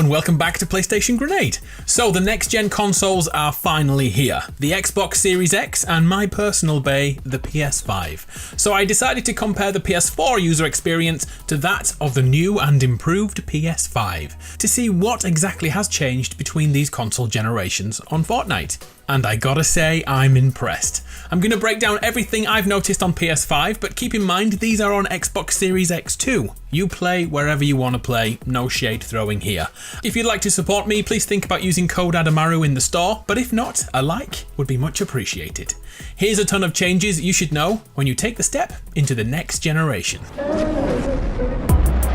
and welcome back to PlayStation Grenade. So the next gen consoles are finally here. The Xbox Series X and my personal bay, the Ps5. So I decided to compare the PS4 user experience to that of the new and improved PS5 to see what exactly has changed between these console generations on Fortnite. And I gotta say, I'm impressed. I'm gonna break down everything I've noticed on PS5, but keep in mind these are on Xbox Series X too. You play wherever you want to play, no shade throwing here. If you'd like to support me, please think about using code Adamaru in the store, but if not, a like would be much appreciated. Here's a ton of changes you should know when you take the step into the next generation.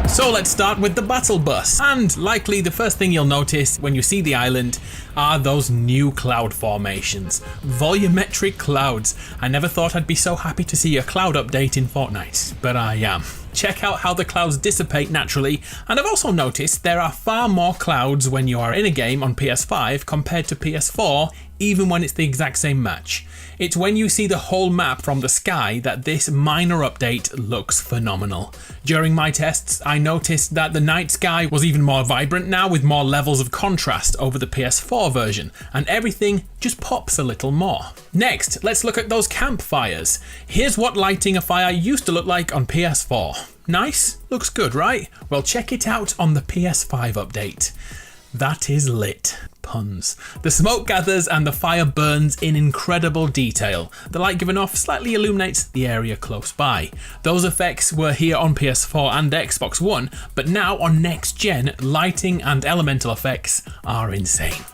So let's start with the battle bus, and likely the first thing you'll notice when you see the island are those new cloud formations. Volumetric clouds. I never thought I'd be so happy to see a cloud update in Fortnite, but I am. Check out how the clouds dissipate naturally, and I've also noticed there are far more clouds when you are in a game on PS5 compared to PS4, even when it's the exact same match. It's when you see the whole map from the sky that this minor update looks phenomenal. During my tests, I noticed that the night sky was even more vibrant now with more levels of contrast over the PS4 version, and everything just pops a little more. Next, let's look at those campfires. Here's what lighting a fire used to look like on PS4. Nice? Looks good, right? Well, check it out on the PS5 update. That is lit. Puns. The smoke gathers and the fire burns in incredible detail. The light given off slightly illuminates the area close by. Those effects were here on PS4 and Xbox One, but now on next gen, lighting and elemental effects are insane.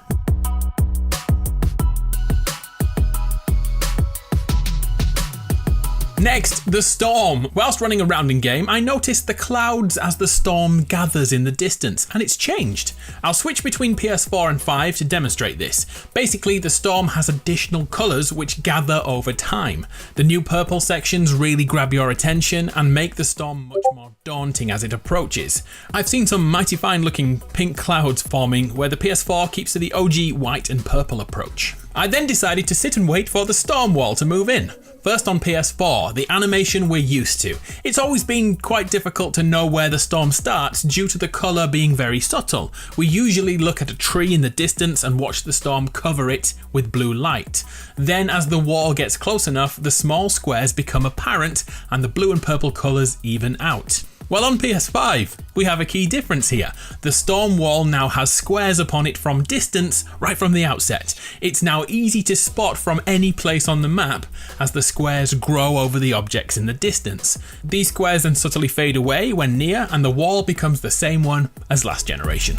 Next, the storm. Whilst running around in game, I noticed the clouds as the storm gathers in the distance, and it's changed. I'll switch between PS4 and 5 to demonstrate this. Basically, the storm has additional colours which gather over time. The new purple sections really grab your attention and make the storm much more daunting as it approaches. I've seen some mighty fine looking pink clouds forming where the PS4 keeps to the OG white and purple approach. I then decided to sit and wait for the storm wall to move in. First on PS4, the animation we're used to. It's always been quite difficult to know where the storm starts due to the colour being very subtle. We usually look at a tree in the distance and watch the storm cover it with blue light. Then as the wall gets close enough, the small squares become apparent and the blue and purple colours even out. Well, on PS5, we have a key difference here. The storm wall now has squares upon it from distance right from the outset. It's now easy to spot from any place on the map as the squares grow over the objects in the distance. These squares then subtly fade away when near and the wall becomes the same one as last generation.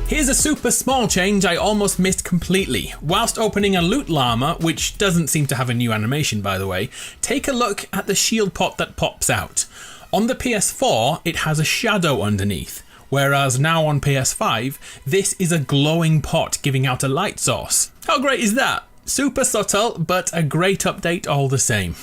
Here's a super small change I almost missed completely. Whilst opening a loot llama, which doesn't seem to have a new animation by the way, take a look at the shield pot that pops out. On the PS4, it has a shadow underneath, whereas now on PS5, this is a glowing pot giving out a light source. How great is that? Super subtle, but a great update all the same.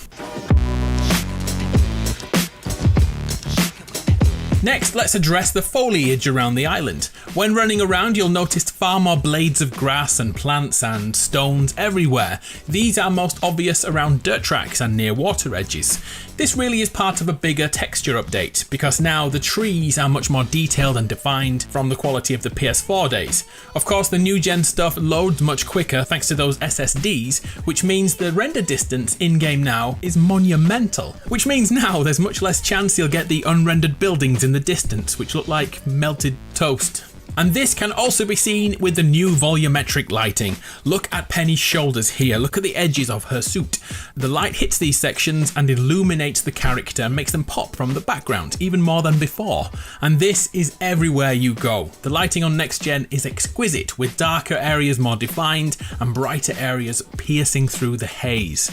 Next, let's address the foliage around the island. When running around, you'll notice far more blades of grass and plants and stones everywhere. These are most obvious around dirt tracks and near water edges. This really is part of a bigger texture update, because now the trees are much more detailed and defined from the quality of the PS4 days. Of course, the new gen stuff loads much quicker thanks to those SSDs, which means the render distance in-game now is monumental. Which means now there's much less chance you'll get the unrendered buildings in the distance, which look like melted toast. And this can also be seen with the new volumetric lighting. Look at Penny's shoulders here, look at the edges of her suit. The light hits these sections and illuminates the character and makes them pop from the background, even more than before. And this is everywhere you go. The lighting on next gen is exquisite, with darker areas more defined and brighter areas piercing through the haze.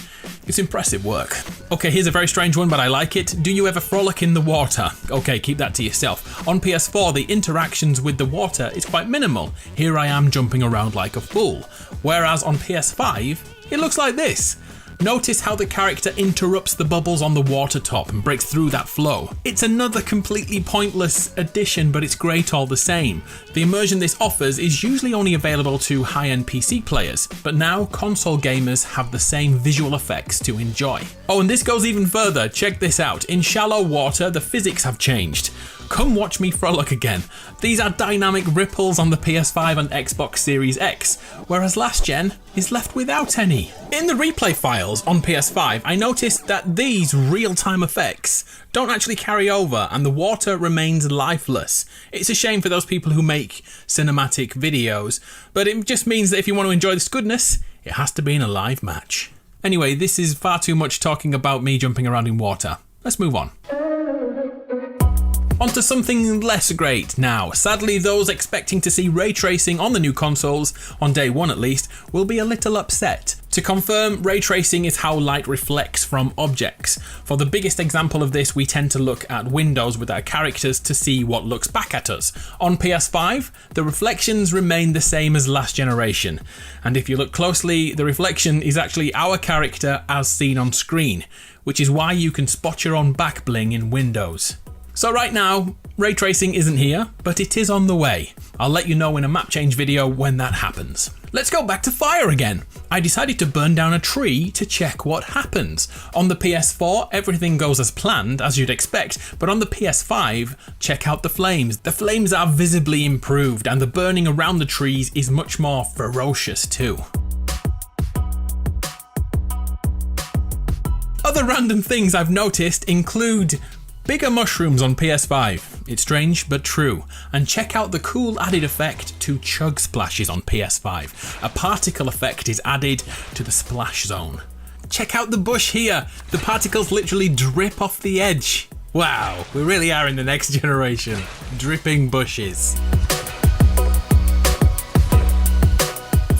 It's impressive work. Okay, here's a very strange one, but I like it. Do you ever frolic in the water? Okay, keep that to yourself. On PS4, the interactions with the water is quite minimal. Here I am jumping around like a fool. Whereas on PS5, it looks like this. Notice how the character interrupts the bubbles on the water top and breaks through that flow. It's another completely pointless addition, but it's great all the same. The immersion this offers is usually only available to high-end PC players, but now console gamers have the same visual effects to enjoy. Oh, and this goes even further. Check this out. In shallow water, the physics have changed. Come watch me frolic again. These are dynamic ripples on the PS5 and Xbox Series X, whereas last gen is left without any. In the replay files on PS5, I noticed that these real-time effects don't actually carry over and the water remains lifeless. It's a shame for those people who make cinematic videos, but it just means that if you want to enjoy this goodness, it has to be in a live match. Anyway, this is far too much talking about me jumping around in water. Let's move on. Onto something less great now. Sadly, those expecting to see ray tracing on the new consoles, on day one at least, will be a little upset. To confirm, ray tracing is how light reflects from objects. For the biggest example of this, we tend to look at windows with our characters to see what looks back at us. On PS5, the reflections remain the same as last generation. And if you look closely, the reflection is actually our character as seen on screen, which is why you can spot your own back bling in Windows. So right now, ray tracing isn't here, but it is on the way. I'll let you know in a map change video when that happens. Let's go back to fire again. I decided to burn down a tree to check what happens. On the PS4, everything goes as planned, as you'd expect, but on the PS5, check out the flames. The flames are visibly improved, and the burning around the trees is much more ferocious too. Other random things I've noticed include bigger mushrooms on PS5. It's strange but true. And check out the cool added effect to chug splashes on PS5. A particle effect is added to the splash zone. Check out the bush here. The particles literally drip off the edge. Wow, we really are in the next generation. Dripping bushes.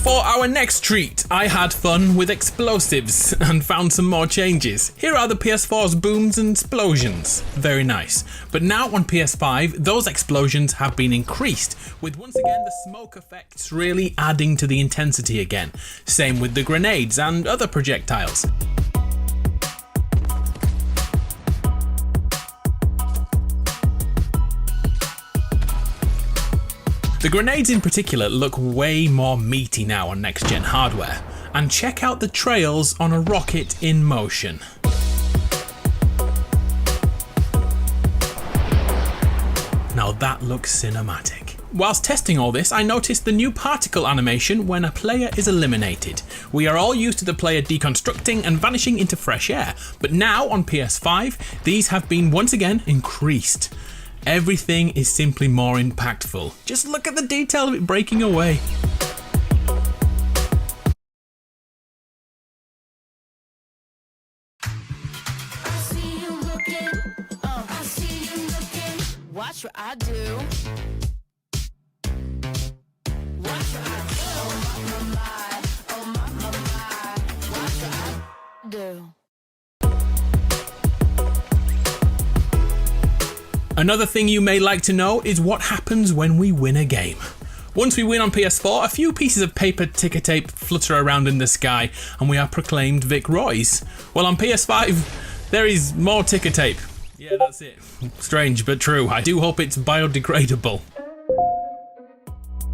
For our next treat, I had fun with explosives and found some more changes. Here are the PS4's booms and explosions. Very nice. But now on PS5, those explosions have been increased, with once again the smoke effects really adding to the intensity again. Same with the grenades and other projectiles. The grenades in particular look way more meaty now on next-gen hardware. And check out the trails on a rocket in motion. Now that looks cinematic. Whilst testing all this, I noticed the new particle animation when a player is eliminated. We are all used to the player deconstructing and vanishing into fresh air, but now on PS5, these have been once again increased. Everything is simply more impactful. Just look at the detail of it breaking away. I see you looking, watch what I do. Watch what I do. Oh my, watch what I do. Another thing you may like to know is what happens when we win a game. Once we win on PS4, a few pieces of paper ticker tape flutter around in the sky and we are proclaimed Vic Roys. Well, on PS5, there is more ticker tape. Yeah, that's it. Strange but true. I do hope it's biodegradable.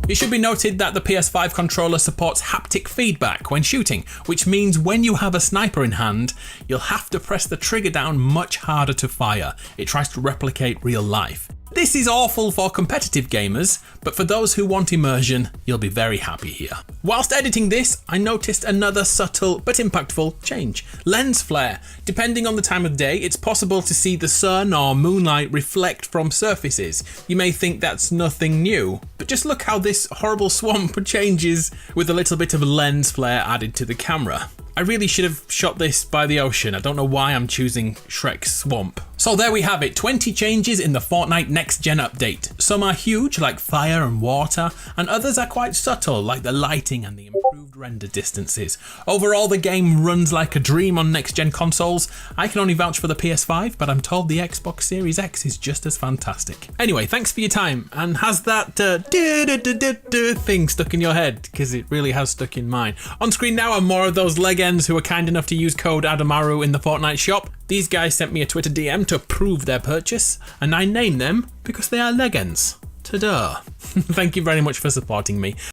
It should be noted that the PS5 controller supports haptic feedback when shooting, which means when you have a sniper in hand, you'll have to press the trigger down much harder to fire. It tries to replicate real life. This is awful for competitive gamers, but for those who want immersion, you'll be very happy here. Whilst editing this, I noticed another subtle but impactful change. Lens flare. Depending on the time of day, it's possible to see the sun or moonlight reflect from surfaces. You may think that's nothing new, but just look how this horrible swamp changes with a little bit of lens flare added to the camera. I really should have shot this by the ocean. I don't know why I'm choosing Shrek's swamp. So there we have it, 20 changes in the Fortnite Next Gen update. Some are huge, like fire and water, and others are quite subtle, like the lighting and the improved improved render distances. Overall, the game runs like a dream on next-gen consoles. I can only vouch for the PS5, but I'm told the Xbox Series X is just as fantastic. Anyway, thanks for your time, and has that thing stuck in your head? Because it really has stuck in mine. On screen now are more of those legends who were kind enough to use code Adamaru in the Fortnite shop. These guys sent me a Twitter DM to approve their purchase, and I named them because they are legends. Ta-da! Thank you very much for supporting me.